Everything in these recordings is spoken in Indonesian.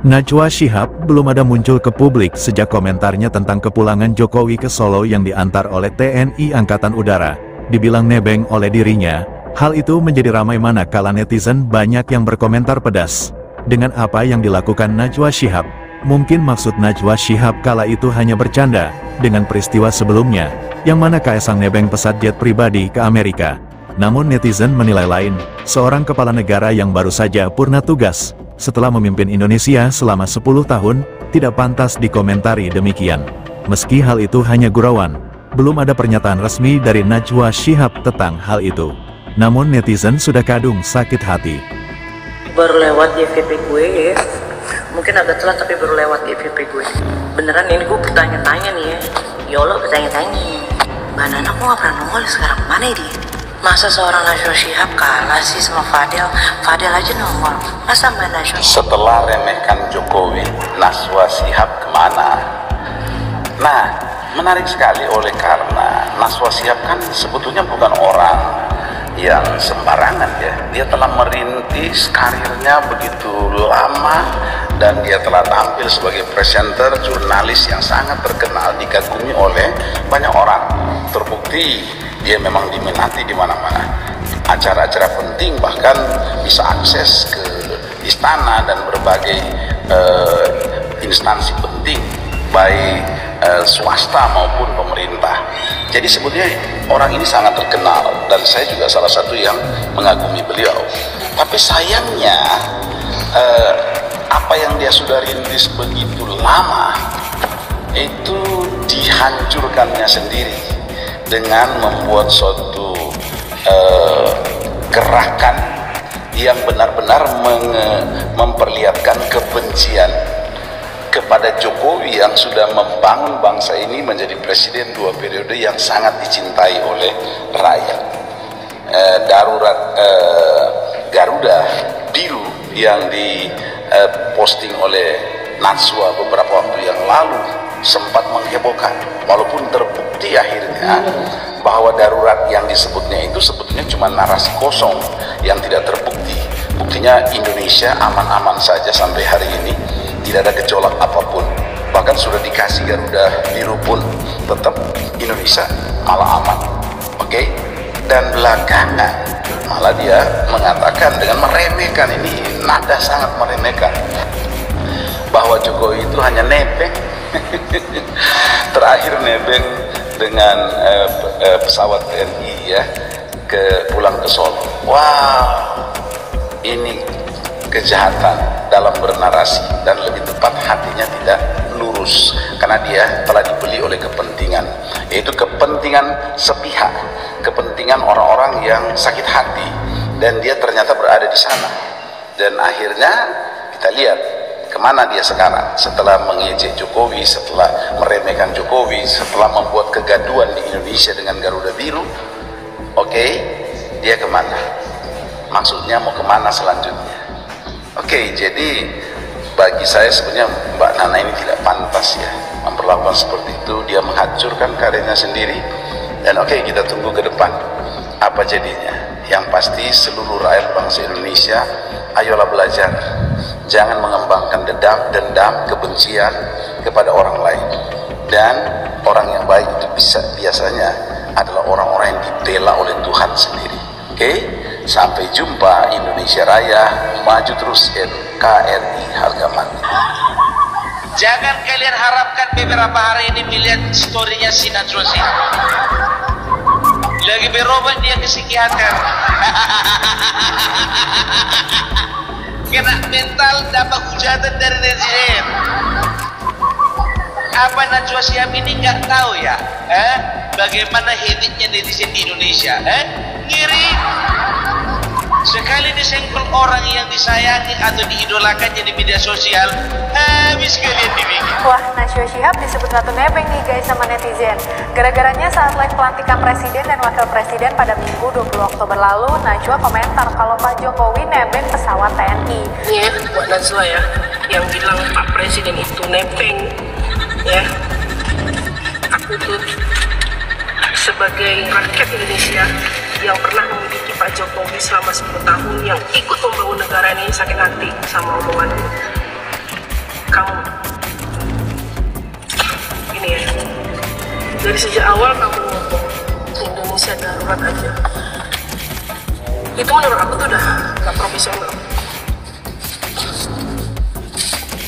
Najwa Shihab belum ada muncul ke publik sejak komentarnya tentang kepulangan Jokowi ke Solo yang diantar oleh TNI Angkatan Udara, dibilang nebeng oleh dirinya. Hal itu menjadi ramai manakala netizen banyak yang berkomentar pedas dengan apa yang dilakukan Najwa Shihab. Mungkin maksud Najwa Shihab kala itu hanya bercanda dengan peristiwa sebelumnya, yang mana Kaesang nebeng pesawat jet pribadi ke Amerika. Namun netizen menilai lain, seorang kepala negara yang baru saja purna tugas setelah memimpin Indonesia selama 10 tahun, tidak pantas dikomentari demikian. Meski hal itu hanya gurauan, belum ada pernyataan resmi dari Najwa Shihab tentang hal itu. Namun netizen sudah kadung sakit hati. Baru lewat di FYP gue ya, mungkin agak telat tapi baru lewat di FYP gue. Beneran ini gue bertanya-tanya nih ya, ya Allah bertanya-tanya. Mbak Nana kok gak pernah nongol sekarang, mana dia? Masa seorang Najwa Shihab kalah sih sama Fadel? Fadel aja nongol, masa Mbak Najwa? Setelah remehkan Jokowi, Najwa Shihab kemana? Nah, menarik sekali oleh karena Najwa Shihab kan sebetulnya bukan orang yang sembarangan ya. Dia telah merintis karirnya begitu lama dan dia telah tampil sebagai presenter, jurnalis yang sangat terkenal, dikagumi oleh banyak orang. Terbukti dia memang diminati di mana-mana. Acara-acara penting bahkan bisa akses ke istana dan berbagai instansi penting, baik swasta maupun pemerintah. Jadi sebetulnya orang ini sangat terkenal dan saya juga salah satu yang mengagumi beliau. Tapi sayangnya apa yang dia sudah rintis begitu lama itu dihancurkannya sendiri dengan membuat suatu gerakan yang benar-benar memperlihatkan kebencian kepada Jokowi yang sudah membangun bangsa ini menjadi presiden 2 periode yang sangat dicintai oleh rakyat. Darurat Garuda Biru yang diposting oleh Najwa beberapa waktu yang lalu sempat menghebohkan, walaupun terbukti akhirnya bahwa darurat yang disebutnya itu sebetulnya cuma narasi kosong yang tidak terbukti. Buktinya Indonesia aman-aman saja sampai hari ini, tidak ada gejolak apapun. Bahkan sudah dikasih Garuda Biru pun tetap Indonesia malah aman. Oke? Dan belakangan malah dia mengatakan dengan meremehkan, ini nada sangat meremehkan, bahwa Jokowi itu hanya nebeng. Terakhir nebeng dengan pesawat TNI ya pulang ke Solo. Wow, ini kejahatan dalam bernarasi dan lebih tepat hatinya tidak lurus karena dia telah dibeli oleh kepentingan, yaitu kepentingan sepihak, kepentingan orang-orang yang sakit hati, dan dia ternyata berada di sana. Dan akhirnya kita lihat kemana dia sekarang setelah mengejek Jokowi, setelah meremehkan Jokowi, setelah membuat kegaduhan di Indonesia dengan Garuda Biru. Oke, dia kemana? Maksudnya mau kemana selanjutnya? Oke, jadi bagi saya sebenarnya Mbak Nana ini tidak pantas ya memperlakukan seperti itu. Dia menghancurkan karirnya sendiri. Dan oke, kita tunggu ke depan apa jadinya. Yang pasti seluruh rakyat bangsa Indonesia, ayolah belajar. Jangan mengembangkan dendam, kebencian kepada orang lain. Dan orang yang baik itu biasanya adalah orang-orang yang dibela oleh Tuhan sendiri. Oke? Sampai jumpa. Indonesia Raya maju terus, NKRI harga mati. Jangan kalian harapkan beberapa hari ini melihat storynya si Najwa Shihab. Lagi berobat dia ke psikiater. Kena mental, dapat hujatan dari netizen. Apa Najwa Shihab ini nggak tahu ya? Bagaimana habitnya netizen di Indonesia? Ngiri. Sekali disenggol orang yang disayangi atau diidolakannya di media sosial, habis kalian dibikin. Wah, Najwa Shihab disebut ratu nebeng nih guys sama netizen. Gara-garanya saat live pelantikan presiden dan wakil presiden pada Minggu 20 Oktober lalu, Najwa komentar kalau Pak Jokowi nebeng pesawat TNI. Iya, buat Najwa ya, yang bilang Pak Presiden itu nebeng, ya. Aku tuh sebagai rakyat Indonesia yang pernah memiliki Pak Jokowi selama 10 tahun, yang ikut membangun negara ini, sakit hati sama omongan dari sejak awal kamu ngomong Indonesia darurat aja, itu menurut aku tuh udah gak profesional.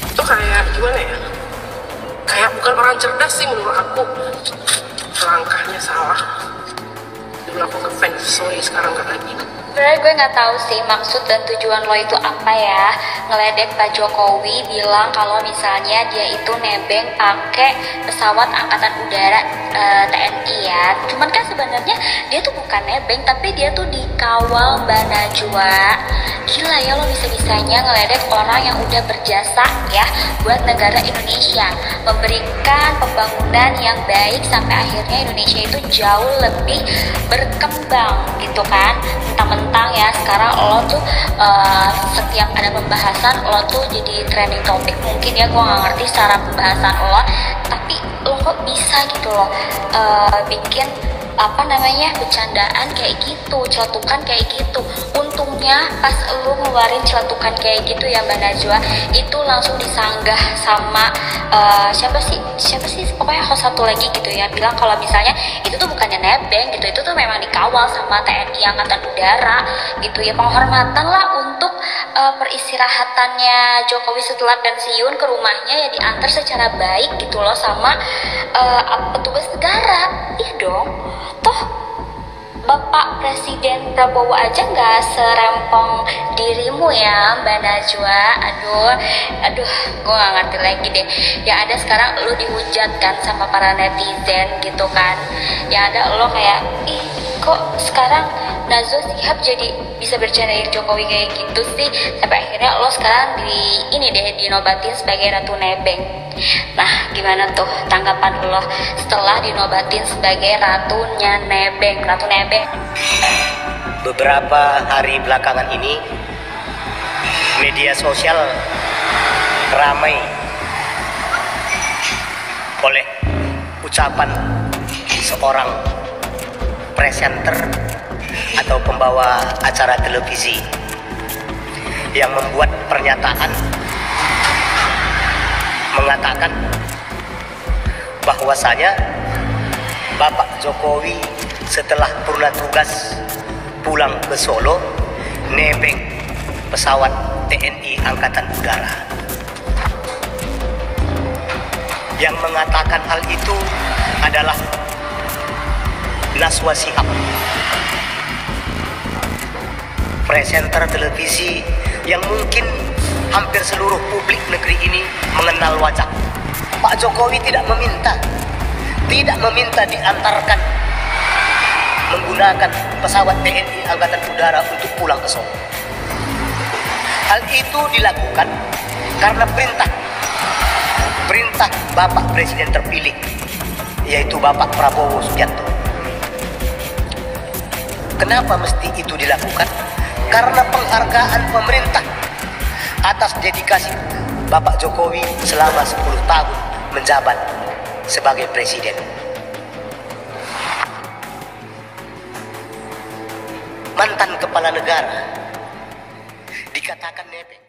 Itu kayak gimana ya, kayak bukan orang cerdas sih menurut aku. Langkahnya salah. Dulu aku ngefans, sorry sekarang gak lagi. Sebenarnya gue nggak tahu sih maksud dan tujuan lo itu apa ya, ngeledek Pak Jokowi bilang kalau misalnya dia itu nebeng pakai pesawat angkatan udara TNI ya. Cuman kan sebenarnya dia tuh bukan nebeng, tapi dia tuh dikawal Mbak Najwa. Gila ya lo bisa-bisanya ngeledek orang yang udah berjasa ya buat negara Indonesia, memberikan pembangunan yang baik sampai akhirnya Indonesia itu jauh lebih berkembang gitu kan. Mentang-mentang ya sekarang lo tuh setiap ada pembahasan lo tuh jadi trending topik. Mungkin ya gue gak ngerti secara pembahasan lo, tapi lo kok bisa gitu loh bikin apa namanya bercandaan kayak gitu, celetukan kayak gitu. Untungnya pas lu ngeluarin celetukan kayak gitu ya Mbak Najwa, itu langsung disanggah sama siapa sih pokoknya host satu lagi gitu ya, bilang kalau misalnya itu tuh bukannya nebeng gitu, itu tuh memang dikawal sama TNI Angkatan Udara gitu ya, penghormatan lah untuk peristirahatannya Jokowi setelah pensiun ke rumahnya ya, diantar secara baik gitu loh sama petugas negara. Iya dong, toh Bapak Presiden Prabowo aja nggak serempong dirimu ya Mbak Najwa. Aduh, gue nggak ngerti lagi deh. Yang ada sekarang lu dihujatkan sama para netizen gitu kan. Yang ada lo kayak, ih kok sekarang Najwa Shihab jadi bisa bercandain Jokowi kayak gitu sih. Sampai akhirnya lo sekarang dinobatin sebagai Ratu Nebeng. Nah, gimana tuh tanggapan lo setelah dinobatin sebagai Ratunya Nebeng, Ratu Nebeng? Beberapa hari belakangan ini media sosial ramai oleh ucapan seorang presenter atau pembawa acara televisi yang membuat pernyataan mengatakan bahwasanya Bapak Jokowi setelah purna tugas pulang ke Solo nebeng pesawat TNI Angkatan Udara. Yang mengatakan hal itu adalah Najwa Shihab, presenter televisi yang mungkin hampir seluruh publik negeri ini mengenal wajah. Pak Jokowi tidak meminta diantarkan menggunakan pesawat TNI Angkatan Udara untuk pulang ke Solo. Hal itu dilakukan karena perintah Bapak Presiden terpilih, yaitu Bapak Prabowo Subianto. Kenapa mesti itu dilakukan? Karena penghargaan pemerintah atas dedikasi Bapak Jokowi selama 10 tahun menjabat sebagai presiden. Mantan kepala negara dikatakan nebeng.